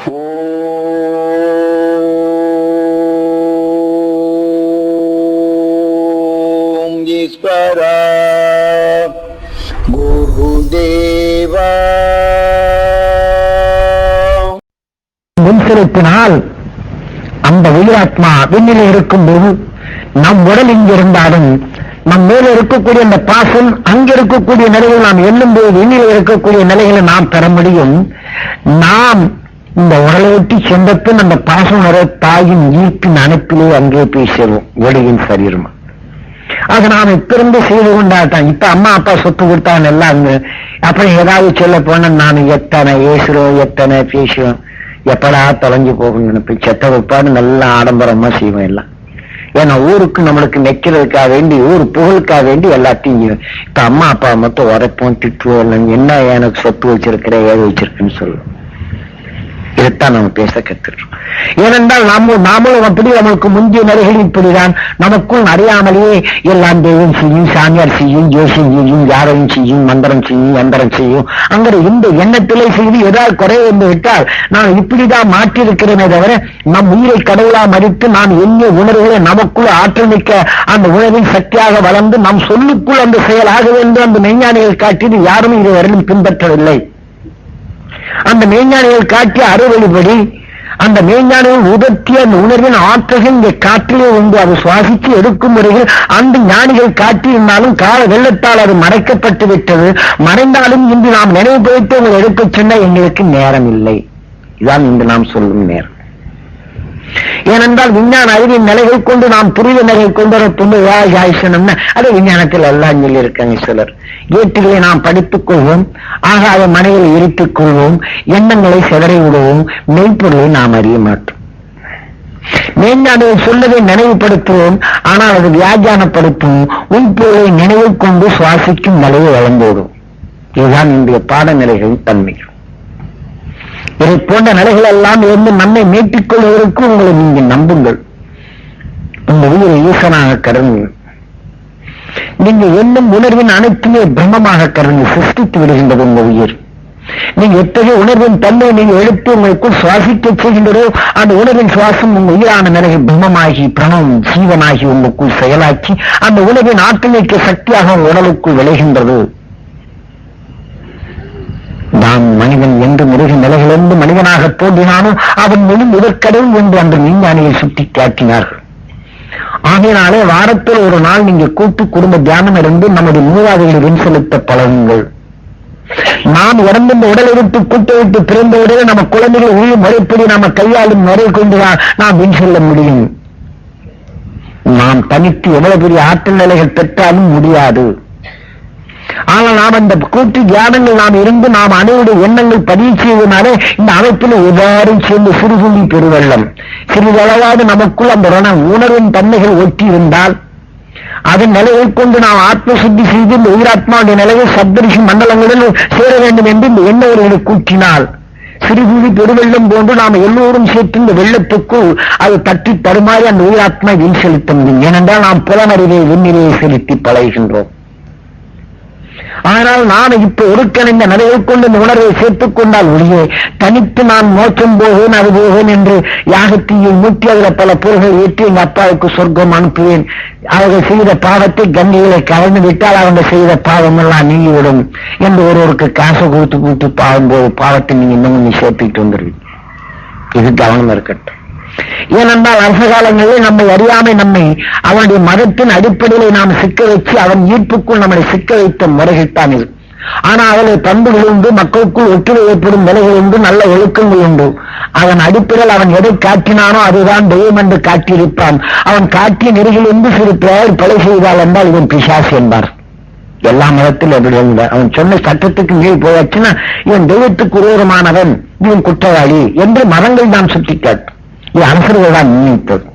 ஓம் ஈஸ்வரா குருதேவா. முன்செலுத்தினால் அந்த உயிராத்மா விண்ணிலே இருக்கும்போது நம் உடல் இங்கிருந்தாலும் நம் மேல இருக்கக்கூடிய அந்த பாசம் அங்க இருக்கக்கூடிய நிலைகள் நாம் எண்ணும்போது விண்ணிலே இருக்கக்கூடிய நிலைகளை நாம் பெற முடியும். நாம் இந்த உடலை விட்டு சென்றப்பின் அந்த பாசம் வர தாயின் ஈர்ப்பின் அனுப்பிலே அங்கே போய் சேருவோம் ஒளியின் சரீரமா. அது நாம் இப்பிருந்து செய்து கொண்டாட்டான். இப்ப அம்மா அப்பா சொத்து கொடுத்தாங்க எல்லாம் அப்புறம் ஏதாவது சொல்ல போன நான் எத்தனை ஏசுறோம் எத்தனை பேசுவோம் எப்படா தொலைஞ்சு போகணும்னு நினைப்பேன். செத்த வைப்பாடு நல்லா ஆடம்பரமா செய்வோம் எல்லாம். ஏன்னா ஊருக்கு நம்மளுக்கு நெக்கிறதுக்காக வேண்டி ஊர் புகழுக்காக வேண்டி எல்லாத்தையும் இப்ப அம்மா அப்பா மட்டும் உரைப்போம் திட்டுவோம். என்ன எனக்கு சொத்து வச்சிருக்கிற ஏது வச்சிருக்குன்னு சொல்லுவோம். இதைத்தான் நம்ம பேச கத்துக்கிறோம். ஏனென்றால் நாமளும் அப்படி நம்மளுக்கு முந்தைய நிலைகள் இப்படிதான் நமக்குள் அறியாமலேயே எல்லாம் தெய்வம் செய்யும், சாமியார் செய்யும், ஜோசியம் செய்யும், யாரையும் செய்யும், மந்திரம் செய்யும், யந்திரம் செய்யும் அங்கிற இந்த எண்ணத்திலே செய்து ஏதாவது குறை வந்து விட்டால் நான் இப்படிதான் மாற்றிருக்கிறேனே தவிர நம் உயிரை கடவுளா மதித்து நாம் எண்ணிய உணர்வுகளை நமக்குள் ஆற்றல் மிக்க அந்த உணர்வின் சக்தியாக வளர்ந்து நம் சொல்லுக்குள் அந்த செயலாக வேண்டும் அந்த மெய்ஞானிகள் காட்டியது யாரும் இதுவரையிலும் பின்பற்றவில்லை. அந்த மெய்ஞானிகள் காட்டிய அறுவழிப்படி அந்த மெய்ஞானிகள் உதர்த்திய அந்த உணர்வின் ஆற்றல்கள் இங்கே காற்றிலே வந்து அது சுவாசித்து எடுக்கும் முறையில் அந்த ஞானிகள் காட்டியிருந்தாலும் கால வெள்ளத்தால் அது மறைக்கப்பட்டு விட்டது. மறைந்தாலும் இன்று நாம் நினைவுபடுத்தி உங்களை எடுக்கச் சொன்ன எங்களுக்கு நேரம் இல்லை. இதுதான் இன்று நாம் சொல்லும் நேரம். ஏனென்றால் விஞ்ஞான அறிவின் நிலைகள் கொண்டு நாம் புரித நிலைகள் கொண்டு வரணும்னா அது விஞ்ஞானத்தில் எல்லாம் சொல்லி இருக்காங்க. சிலர் ஏட்டுகளை நாம் படித்துக் கொள்வோம், ஆக அதை மனையில் இருத்திக் கொள்வோம், எண்ணங்களை சிதறி விடுவோம், மெய்ப்பொருளை நாம் அறிய மாட்டோம். மெய்ஞானிகள் சொல்லதை நினைவுபடுத்துவோம், ஆனால் அது வியாக்கியானப்படுத்தும் உள்பொருளை நினைவு கொண்டு சுவாசிக்கும் நிலையை வளர்ந்துவிடும். இதுதான் இன்றைய பாடநிலைகளின் தன்மைகள். இதை போன்ற நிலைகள் எல்லாம் இருந்து நம்மை மீட்டிக் கொள்வதற்கு உங்களை நீங்க நம்புங்கள். உங்க உயிரை ஈசனாக கருங்கள். நீங்க எண்ணும் உணர்வின் அனைத்துமே பிரம்மமாக கருங்க சிருஷ்டித்து விடுகின்றது உங்க உயிர். நீங்க எத்தகைய உணர்வின் தன்மை நீங்க எடுத்து உங்களுக்குள் சுவாசிக்க செய்கின்றதோ அந்த உணர்வின் சுவாசம் உங்க உயிரான நிலையில் பிரம்மமாகி பிரணவம் ஜீவனாகி உங்களுக்குள் செயலாக்கி அந்த உணர்வின் ஆற்றமிக்க சக்தியாக உடலுக்குள் விளைகின்றது. நாம் மனிதன் என்று மிருக நிலைகளிலிருந்து மனிதனாக தோன்றினாலும் அவன் முழு முதற்கடவுள் என்று அந்த விஞ்ஞானியை சுட்டி காட்டினார்கள். ஆகையினாலே வாரத்தில் ஒரு நாள் நீங்க கூட்டு குடும்ப தியானம் இருந்து நமது மூவாதைகளில் செலுத்த பழகுங்கள். நாம் இறந்த இந்த உடலை விட்டு கூட்டை விட்டு பிறந்த உடனே நம்ம குழந்தைகள் உயிர் முறைப்படி நம்ம கையாளும் முறை கொண்டுதான் நாம் வின் செல்ல முடியும். நாம் தனித்து எவ்வளவு பெரிய ஆற்றல் நிலைகள் பெற்றாலும் முடியாது. ஆனால் நாம் அந்த கூட்டு தியானங்கள் நாம் இருந்து நாம் அனைவருடைய எண்ணங்கள் பதிவு செய்வதனாலே இந்த அமைப்பில் எவ்வாறும் சேர்ந்து சிறுதுளி பெருவெள்ளம் சிறிதளவாவது நமக்குள் அந்த உணர்வின் தன்மைகள் ஒட்டி இருந்தால் அதன் நிலையை கொண்டு நாம் ஆத்ம சுத்தி செய்து இந்த உயிராத்மாவுடைய நிலையை சப்தரிஷி மண்டலங்களுடன் சேர வேண்டும் என்று இந்த எண்ணவர்களை கூட்டினால் சிறுதுளி பெருவெள்ளம் போன்று நாம் எல்லோரும் சேர்த்து இந்த வெள்ளத்துக்குள் அது தட்டி தருமாறி அந்த உயிராத்மா வீண் செலுத்த முடியும். ஏனென்றால் நாம் புலனறிவை விண்ணிலையை செலுத்தி பழகின்றோம். ஆனால் நான் இப்ப ஒருக்கன் இந்த நிலையை கொண்டு இந்த உணர்வை சேர்த்துக் கொண்டால் ஒழியே தனித்து நான் மோட்சம் போவேன் அது போவேன் என்று யாகத்தீயை மூட்டி அதில் பல பொருள்கள் ஏற்றி எங்க அப்பாவுக்கு சொர்க்கம் அனுப்புவேன், அவர்கள் செய்த பாவத்தை கண்ணிகளை கலந்து விட்டால் அவங்க செய்த பாவம் எல்லாம் நீங்கிவிடும் என்று ஒருவருக்கு காசை கொடுத்து பாவம் போது பாவத்தை நீங்க இன்னும் சேர்த்துக்கிட்டு வந்துருவீங்க. இது கவனம் இருக்கட்டும். ஏனென்றால் அரச காலங்களில் நம்மை அறியாமை நம்மை அவனுடைய மதத்தின் அடிப்படையிலே நாம் சிக்க வச்சு அவன் ஈர்ப்புக்குள் நம்மளை சிக்க வைத்த முறைகள்தான் இது. ஆனா அவளை பண்புகள் உண்டு, மக்களுக்குள் ஒற்றுமை ஏற்படும் நிலைகள் உண்டு, நல்ல ஒழுக்கங்கள் உண்டு. அவன் அடிப்படையில் அவன் எதை காட்டினானோ அதுதான் தெய்வம் என்று காட்டியிருப்பான். அவன் காட்டிய நெறிகளிலிருந்து சிறு பெயர் கொலை செய்தால் என்றால் இவன் பிசாசு என்பார். எல்லா மதத்திலும் எப்படி இருந்தார். அவன் சொன்ன சட்டத்துக்கு மீறி போயாச்சுன்னா இவன் தெய்வத்துக்கு உருவமானவன், இவன் குற்றவாளி என்று மதங்கள் நாம் சுட்டிக்காட்டும். இது அரசர்கள் தான் நினைத்தது.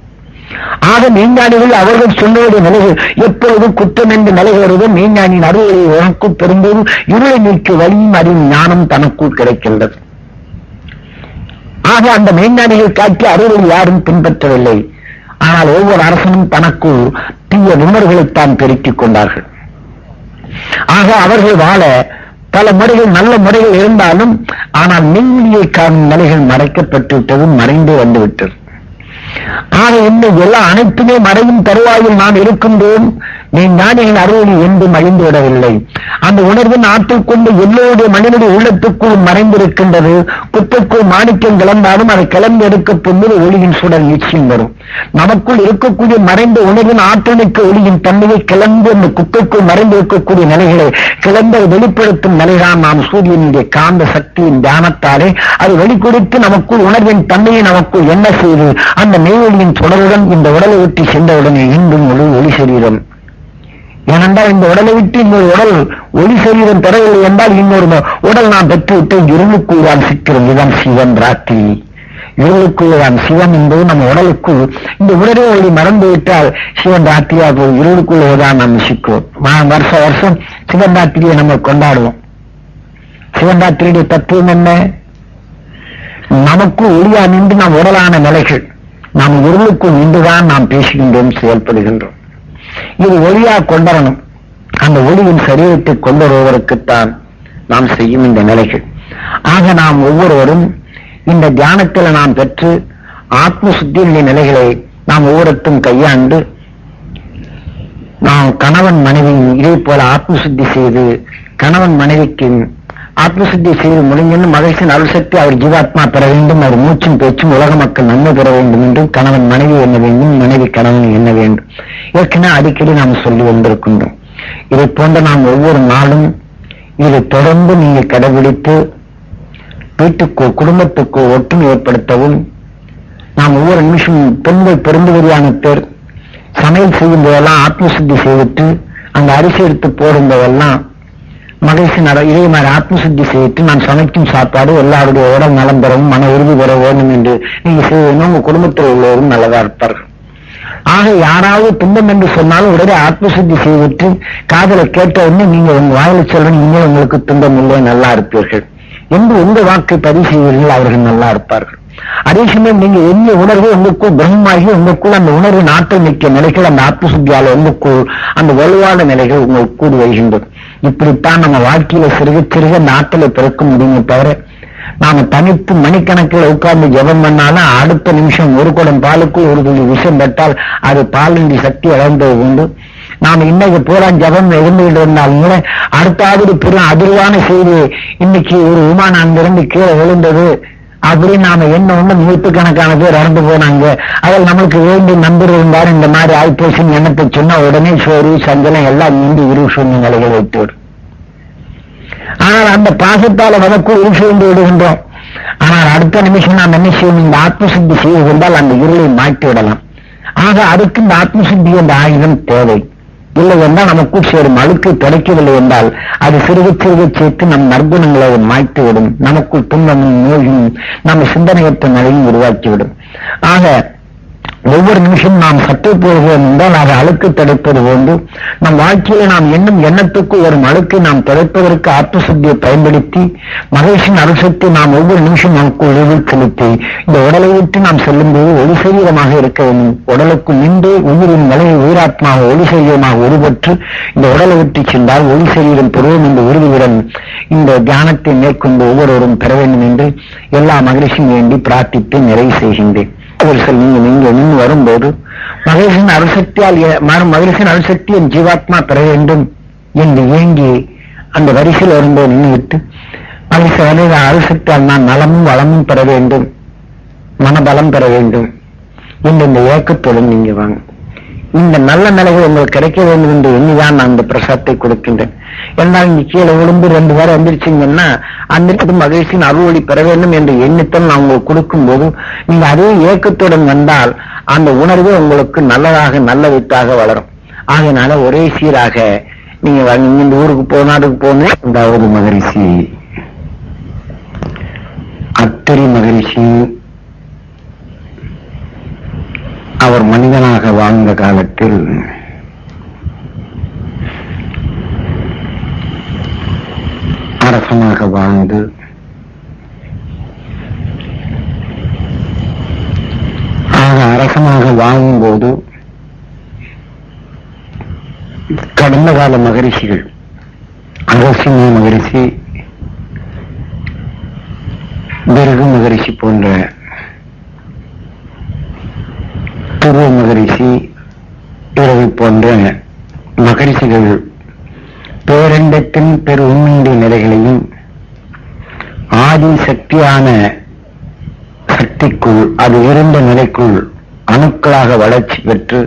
ஆக மெய்ஞானிகள் அவர்கள் சொன்னவருடைய நிலைகள் எப்பொழுது குற்றம் என்று நிலை வருவதோ மெய்ஞானியின் அருளை உனக்குள் பெறும்போது இருளை நீக்க வழியும் அறிவும் ஞானம் தனக்குள் கிடைக்கின்றது. ஆக அந்த மெய்ஞானிகள் காட்டிய அருளை யாரும் பின்பற்றவில்லை. ஆனால் ஒவ்வொரு அரசனும் தனக்குள் தீய உணர்வுகளைத்தான் பெருக்கிக் கொண்டார்கள். ஆக அவர்கள் வாழ பல முறைகள் நல்ல முறைகள் இருந்தாலும் ஆனால் மெய்மொழியை காணும் நிலைகள் மறைக்கப்பட்டு விட்டது, மறைந்து வந்துவிட்டது. ஆக இந்த எல்லா அனைத்துமே மறையும் தருவாயில் நாம் இருக்கின்றோம். நீ ஞானியின் அருளி என்றும் அழிந்து விடவில்லை. அந்த உணர்வின் ஆற்றல் கொண்டு எல்லோருடைய மனிதனுடைய உள்ளத்துக்குள் மறைந்திருக்கின்றது. குப்பைக்குள் மாணிக்கம் கிளந்தாலும் அதை கிளம்பி எடுக்கப் போகும்போது ஒளியின் சுடர் நிச்சயம் வரும். நமக்குள் இருக்கக்கூடிய மறைந்த உணர்வின் ஆற்றலுக்கு ஒளியின் தன்மையை கிளம்பி அந்த குப்பைக்குள் மறைந்திருக்கக்கூடிய நிலைகளை கிளம்ப வெளிப்படுத்தும் நிலைதான் நாம் சூரியனுடைய காந்த சக்தியின் தியானத்தாலே அது வெளிக்கொடுத்து நமக்குள் உணர்வின் தன்மையை நமக்குள் என்ன செய்து அந்த மெய்வொலியின் தொடருடன் இந்த உடலை விட்டு சென்றவுடனே இன்றும் ஒளி சரீரம். ஏனென்றால் இந்த உடலை விட்டு இன்னொரு உடல் ஒளி சரீரம் பெறவில்லை என்றால் இன்னொரு உடல் நாம் பெற்றுவிட்டு இருளுக்குள்ளான் சிக்கிறோம். இதுதான் சிவன் ராத்திரி. இருளுக்குள்ளான் சிவன் என்பது நம்ம உடலுக்குள் இந்த உடலே ஒளி மறந்து விட்டால் சிவன் ராத்திரியா போய் இருளுக்குள்ளதான் நாம் சிக்கிறோம். வருஷம் சிவன் ராத்திரியை நம்ம கொண்டாடுவோம். சிவன் ராத்திரியுடைய தத்துவம் என்ன? நமக்கு ஒளியா நின்று நாம் உடலான நிலைகள் நாம் இருளுக்குள் நின்றுதான் நாம் பேசுகின்றோம், செயல்படுகின்றோம். இது ஒளியா கொண்டரணும். அந்த ஒளியின் சரீரத்தை கொண்டு வருவதற்குத்தான் நாம் செய்யும் இந்த நிலைகள். ஆக நாம் ஒவ்வொருவரும் இந்த தியானத்தில் நாம் பெற்று ஆத்ம சுத்தியுடைய நிலைகளை நாம் ஒவ்வொருத்தும் கையாண்டு நாம் கணவன் மனைவி இதே போல ஆத்ம சுத்தி செய்து கணவன் மனைவிக்கு ஆத்மசுத்தி செய்து முடிஞ்சு மகிழ்ச்சியின் அருள்சக்தி அவர் ஜீவாத்மா பெற வேண்டும், அவர் மூச்சும் பேச்சும் உலக மக்கள் நன்மை பெற வேண்டும் என்றும் கணவன் மனைவி என்ன வேண்டும், மனைவி கணவன் என்ன வேண்டும் ஏற்கனவே அடிக்கடி நாம் சொல்லி வந்திருக்கின்றோம். இதை போன்ற நாம் ஒவ்வொரு நாளும் இதை தொடர்ந்து நீங்கள் கடைபிடித்து வீட்டுக்கோ குடும்பத்துக்கோ ஒற்றுமை ஏற்படுத்தவும் நாம் ஒவ்வொரு நிமிஷம் பெண்கள் பெரும்பகுதியான பேர் சமையல் செய்யும் போதெல்லாம் ஆத்மசுத்தி செய்துட்டு அந்த அரிசி எடுத்து போடும்போதெல்லாம் மகிழ்ச்சி இதே மாதிரி ஆத்மசுத்தி செய்து நான் சமைக்கும் சாப்பாடு எல்லாருடைய உடல் நலம் பெறவும் மன உறுதி பெற வேண்டும் என்று நீங்க செய்யணும். உங்க குடும்பத்தில் உள்ளவரும் நல்லதா இருப்பார்கள். ஆக யாராவது துன்பம் என்று சொன்னாலும் உடனே ஆத்மசுத்தி செய்துட்டு காதலை கேட்ட உடனே நீங்க உங்க வாயில சொல்லணும், இனிமேல் உங்களுக்கு துன்பம் இல்லை, நல்லா இருப்பீர்கள் என்று உங்க வாக்கை பதிவு செய்வீர்கள், அவர்கள் நல்லா இருப்பார்கள். அதே சமயம் நீங்க எண்ணி உணர்வு உங்களுக்குள் பிரம்மமாகி உங்களுக்குள் அந்த உணர்வின் ஆற்றல் மிக்க நிலைகள் அந்த ஆத்மசுத்தியால உங்களுக்குள் அந்த வலுவான நிலைகள் உங்களுக்கு கூடி வருகின்றது. இப்படித்தான் நம்ம வாழ்க்கையில சிறுக சிறுக அந்த ஆற்றலை பிறக்க முடியுமே தவிர நாம தனித்து மணிக்கணக்கில் உட்கார்ந்து ஜெபம் பண்ணாலும் அடுத்த நிமிஷம் ஒரு குடம் பாலுக்குள் ஒரு துளி விஷம் பட்டால் அது பாலின்றி சக்தி இழந்தது உண்டு. நாம இன்னைக்கு பூரா ஜபம் இருந்துகிட்டு இருந்தாலும் அடுத்தாவது பெரும் அதிர்வான செய்தி இன்னைக்கு ஒரு விமானம் அங்கிருந்து கீழே விழுந்தது அப்படின்னு நாம என்ன ஒண்ணு நூற்றுக்கணக்கான பேர் இறந்து போனாங்க, அதில் நம்மளுக்கு வேண்டிய நம்பர் இருந்தாலும் இந்த மாதிரி ஆய்போசின் எண்ணத்தை சொன்னா உடனே சோறு சஞ்சலம் எல்லாம் மீண்டு இருள் சூழ்நிலை நிலைகள் வைத்து விடும். ஆனால் அந்த பாசத்தால நமக்கு இருள் சூழ்ந்து விடுகின்றோம். ஆனால் அடுத்த நிமிஷம் நாம் என்ன செய்யணும், இந்த ஆத்மசுத்தி செய்து கொண்டால் அந்த இருளை மாற்றி விடலாம். ஆக அதுக்கு இந்த ஆத்மசுத்தி என்ற ஆயுதம் தேவை. இல்லை என்றால் நமக்குள் சேரும் அழுக்கு கிடைக்கவில்லை என்றால் அது சிறுக சிறுக சேர்த்து நம் நற்குணங்களை மாய்த்து விடும். நமக்குள் துன்பமும் நோயும் நம்ம சிந்தனையற்ற நிலையும் உருவாக்கிவிடும். ஆக ஒவ்வொரு நிமிஷம் நாம் சற்று போகிறோம் என்றால் அதை அழுக்கு தடுப்பது போன்று நம் வாழ்க்கையில நாம் எண்ணும் எண்ணத்துக்கு வரும் அழுக்கை நாம் தடுப்பதற்கு ஆத்மசக்தியை பயன்படுத்தி மகிழ்ச்சியின் அருசக்தி நாம் ஒவ்வொரு நிமிஷம் நமக்கு உணவில் செலுத்தி இந்த உடலை விட்டு நாம் செல்லும்போது ஒளி சரீரமாக இருக்க வேண்டும். உடலுக்கு நின்று உயிரின் நிலையை உயிராத்மாக ஒளி சரீரமாக உருவற்று இந்த உடலை விட்டு சென்றால் ஒளி சரீரம் பெறுவோம் என்ற உறுதியுடன் இந்த தியானத்தை மேற்கொண்டு ஒவ்வொருவரும் பெற வேண்டும் என்று எல்லா மகிழ்ச்சியும் வேண்டி பிரார்த்தித்து நிறைவு செய்கின்றேன். நீங்க நின்று வரும்போது மகிழ்ச்சியின் அருசக்தியால் மகிழ்ச்சியின் அருசக்தி என் ஜீவாத்மா பெற வேண்டும் என்று ஏங்கி அந்த வரிசையில் வரும்போது நின்றுவிட்டு மகிழ்ச்சி அருசக்தியால் நான் நலமும் வளமும் பெற வேண்டும், மனபலம் பெற வேண்டும் என்று இந்த ஏக்கத்துடன் நீங்க வாங்க. இந்த நல்ல நிலைகள் உங்களுக்கு கிடைக்க வேண்டும் என்று எண்ணிதான் நான் இந்த பிரசாத்தை கொடுக்கின்றேன். என்றால் இங்க கீழே விழுந்து 2 பேரை வந்துருச்சிங்கன்னா அந்த மகிழ்ச்சியின் அருள்வழி பெற வேண்டும் என்று எண்ணித்தான் நான் உங்களுக்கு கொடுக்கும் போது நீங்க அதே ஏக்கத்துடன் வந்தால் அந்த உணர்வு உங்களுக்கு நல்லதாக நல்ல வித்தாக வளரும். ஆகையினால ஒரே சீராக நீங்க இந்த ஊருக்கு போனாட்டுக்கு போனேன். 2வது மகிழ்ச்சி அத்திரி மகிழ்ச்சி அவர் மனிதனாக வாழ்ந்த காலத்தில் அரசனாக வாழ்ந்து அரசனாக வாழும்போது கடந்த கால மகரிஷிகள் அகசிய மகரிஷி, பிருகு மகரிஷி போன்ற துருவ மகரிஷி இவரை போன்ற மகரிஷிகள் பேரண்டத்தின் பெரு உண்மையுடைய நிலைகளையும் ஆதி சக்தியான சக்திக்குள் அது இருந்த நிலைக்குள் அணுக்களாக வளர்ச்சி பெற்று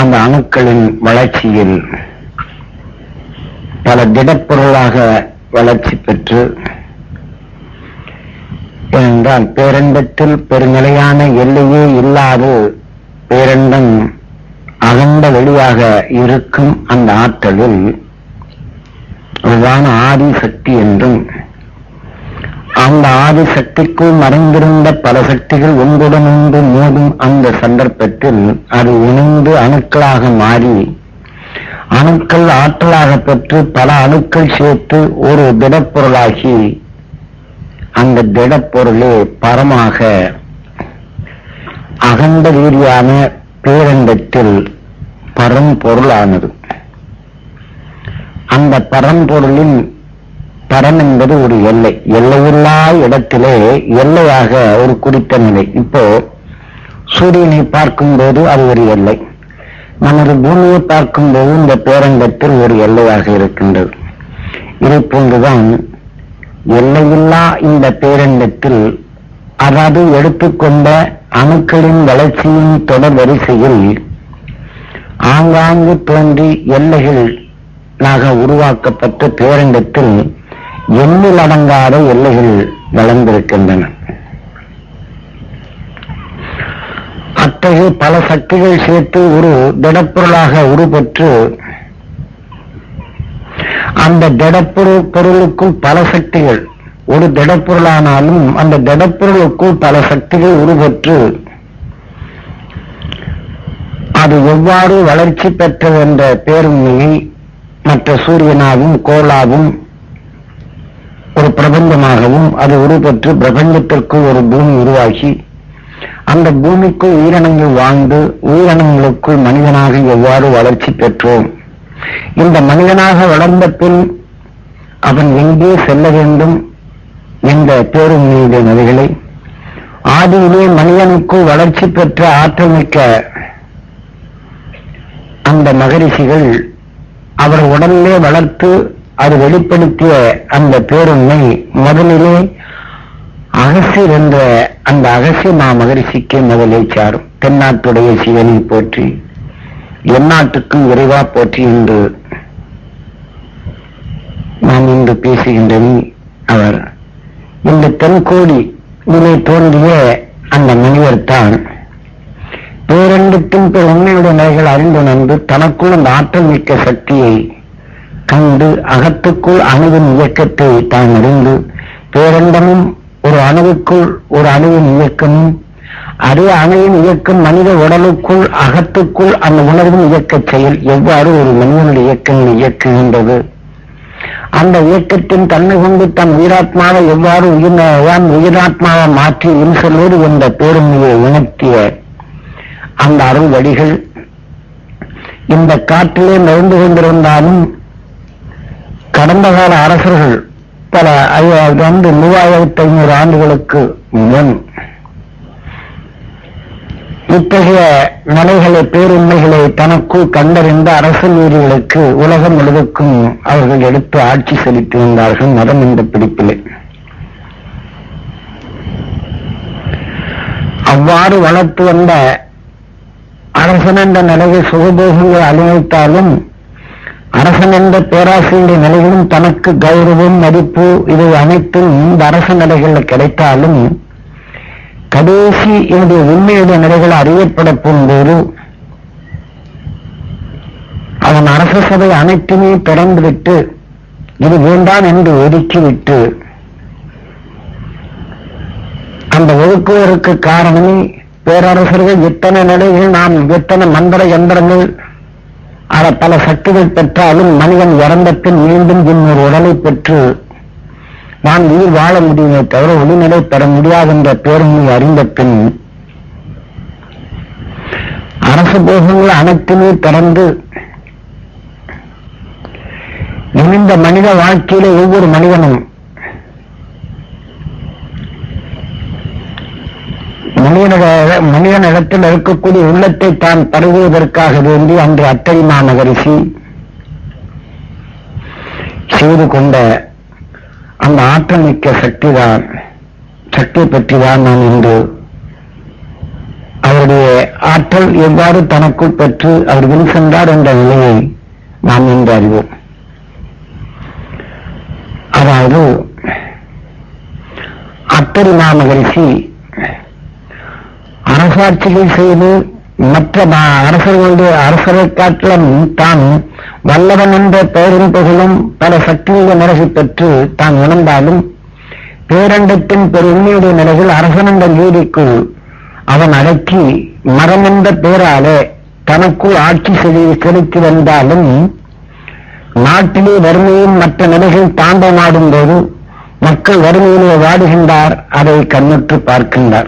அந்த அணுக்களின் வளர்ச்சியில் பல திடப்பொருளாக வளர்ச்சி பெற்று ஏனென்றால் பேரண்டத்தில் பெருநிலையான எல்லையே இல்லாது பேரண்டம் அகண்ட வெளியாக இருக்கும் அந்த ஆற்றலில் அதுதான் ஆதி சக்தி என்றும் அந்த ஆதி சக்திக்குள் மறைந்திருந்த பல சக்திகள் ஒன்றுடன் ஒன்று மோதும் அந்த சந்தர்ப்பத்தில் அது இணைந்து அணுக்களாக மாறி அணுக்கள் ஆற்றலாக பெற்று பல அணுக்கள் சேர்த்து ஒரு திடப்பொருளாகி அந்த திடப்பொருளே பரமாக அகண்ட ரீதியான பேரண்டத்தில் பரம்பொருளானது. அந்த பரம்பொருளின் பரம் என்பது ஒரு எல்லை, எல்லையில்லா இடத்திலே எல்லையாக ஒரு குறித்த நிலை. இப்போ சூரியனை பார்க்கும்போது அது ஒரு எல்லை, நமது பூமியை பார்க்கும்போது இந்த பேரண்டத்தில் ஒரு எல்லையாக இருக்கின்றது. இதை போன்றுதான் எல்லையில்லா இந்த பேரண்டத்தில் அதாவது எடுத்துக்கொண்ட அணுக்களின் வளர்ச்சியின் தொடர் வரிசையில் ஆங்காங்கு தோன்றி எல்லைகளாக உருவாக்கப்பட்ட பேரண்டத்தில் எண்ணில் அடங்காத எல்லைகள் வளர்ந்திருக்கின்றன. அத்தகைய பல சக்திகள் சேர்த்து ஒரு திடப்பொருளாக உருப்பெற்று அந்த திடப்பொருளுக்குள் பல சக்திகள், ஒரு திடப்பொருளானாலும் அந்த திடப்பொருளுக்குள் பல சக்திகள் உருப்பெற்று அது எவ்வாறு வளர்ச்சி பெற்றது என்ற பேருண்மையை மற்ற சூரியனாகவும் கோளாவும் ஒரு பிரபஞ்சமாகவும் அது உருப்பெற்று பிரபஞ்சத்திற்கு ஒரு பூமி உருவாக்கி அந்த பூமிக்குள் உயிரினங்கள் வாழ்ந்து உயிரினங்களுக்குள் மனிதனாக எவ்வாறு வளர்ச்சி பெற்றோம், இந்த மனிதனாக வளர்ந்த பின் அவன் எங்கே செல்ல வேண்டும் என்ற பேருண்மையுடைய நிலைகளை ஆதியிலே மனிதனுக்குள் வளர்ச்சி பெற்ற ஆற்றல் மிக்க அந்த மகரிஷிகள் அவர் உடலிலே வளர்த்து அது வெளிப்படுத்திய அந்த பேருண்மை முதலிலே அகசியர் என்ற அந்த அகசிய மகரிஷிக்கு முதலே சாரும். தென்னாட்டுடைய சிவனை போற்றி எந்நாட்டுக்கும் இறைவா போற்றி என்று நாம் இன்று பேசுகின்றன. அவர் இந்த தென்கோடி நிலை தோன்றிய அந்த மனிதர் தான் பேரண்டத்தின் பெரு உண்மையுடைய நிலைகள் அறிந்துணர்ந்து தனக்குள் அந்த ஆற்றல் மிக்க சக்தியை கண்டு அகத்துக்குள் அணுவின் இயக்கத்தை தான் அறிந்து பேரண்டமும் ஒரு அணுவுக்குள் ஒரு அணுவின் இயக்கமும் அதே அணுவின் இயக்கம் மனித உடலுக்குள் அகத்துக்குள் அந்த உணர்வின் இயக்க செயல் எவ்வாறு ஒரு மனிதனுடைய இயக்கங்கள் இயக்குகின்றது, அந்த இயக்கத்தின் தன்மை கொண்டு தன் உயிராத்மாவை எவ்வாறு உயிராத்மாவை மாற்றி இன்சொல்லோடு என்ற பேருண்மையை உணர்த்திய அந்த அருள் வழிகள் இந்த காற்றிலே நடந்து கொண்டிருந்தாலும் கடந்த கால அரசர்கள் பல 3500 ஆண்டுகளுக்கு முன் இத்தகைய நிலைகளை பேருண்மைகளை தனக்குள் கண்டறிந்த அரசு நீதிகளுக்கு உலகம் முழுவதுக்கும் அவர்கள் எடுத்து ஆட்சி செலுத்தி வந்தார்கள் மதம் என்ற பிடிப்பிலே. அவ்வாறு வளர்த்து வந்த அரசன் என்ற நிலையில் சுகபோகங்களை அனுபவித்தாலும் அரசன் என்ற பேராசிரியருடைய நிலைகளும் தனக்கு கௌரவம் மதிப்பு இது அனைத்தும் இந்த அரச நிலைகளில் கிடைத்தாலும் கடைசி என்னுடைய உண்மையுடைய நிலைகள் அறியப்பட போகும்போது அவன் அரச சபை அனைத்துமே திறந்துவிட்டு இது வேண்டாம் என்று ஒதுக்கிவிட்டு அந்த ஒதுக்குவதற்கு காரணமே பேரரசர்கள் எத்தனை நிலைகள் நாம் எத்தனை மந்திர யந்திரங்கள் பல சக்திகள் பெற்றாலும் மனிதன் இறந்த பின் மீண்டும் இன்னொரு உடலை பெற்று நான் உயிர் வாழ முடியுமே தவிர ஒளிநிலை பெற முடியாது என்ற பேருண்மை அறிந்த பின் அரசு போகங்கள் அனைத்துமே திறந்து இணைந்த மனித வாழ்க்கையிலே ஒவ்வொரு மனிதனும் மனிதனிடத்தில் இருக்கக்கூடிய உள்ளத்தை தான் தருவதற்காக வேண்டி அன்று அத்தரிமா மகரிஷி செய்து கொண்ட அந்த ஆற்றல் மிக்க சக்தி பற்றிதான் நாம் இன்று அவருடைய ஆற்றல் எவ்வாறு தனக்குள் பெற்று அவர் வில் சென்றார் என்ற நிலையை நாம் இன்று அறிவோம். அதாவது அத்தரிமா மகரிஷி அரசாட்சிகள் செய்து மற்ற அரசரை காட்டிலும் தான் வல்லவன் என்ற பெயரும் புகழும் பல சக்தியுள்ள நிலையை பெற்று தான் உணர்ந்தாலும் பேரண்டத்தின் பெருமையுடைய நிலையில் அரசன் என்ற நீதிக்குள் அவன் அடக்கி மரம் என்ற பேராலே தனக்குள் ஆட்சி செலுத்தி வந்தாலும் நாட்டிலே வறுமையும் மற்ற நிலைகள் தாண்டமாடும் போது மக்கள் வறுமையிலே வாடுகின்றார், அதை கண்ணுற்று பார்க்கின்றார்.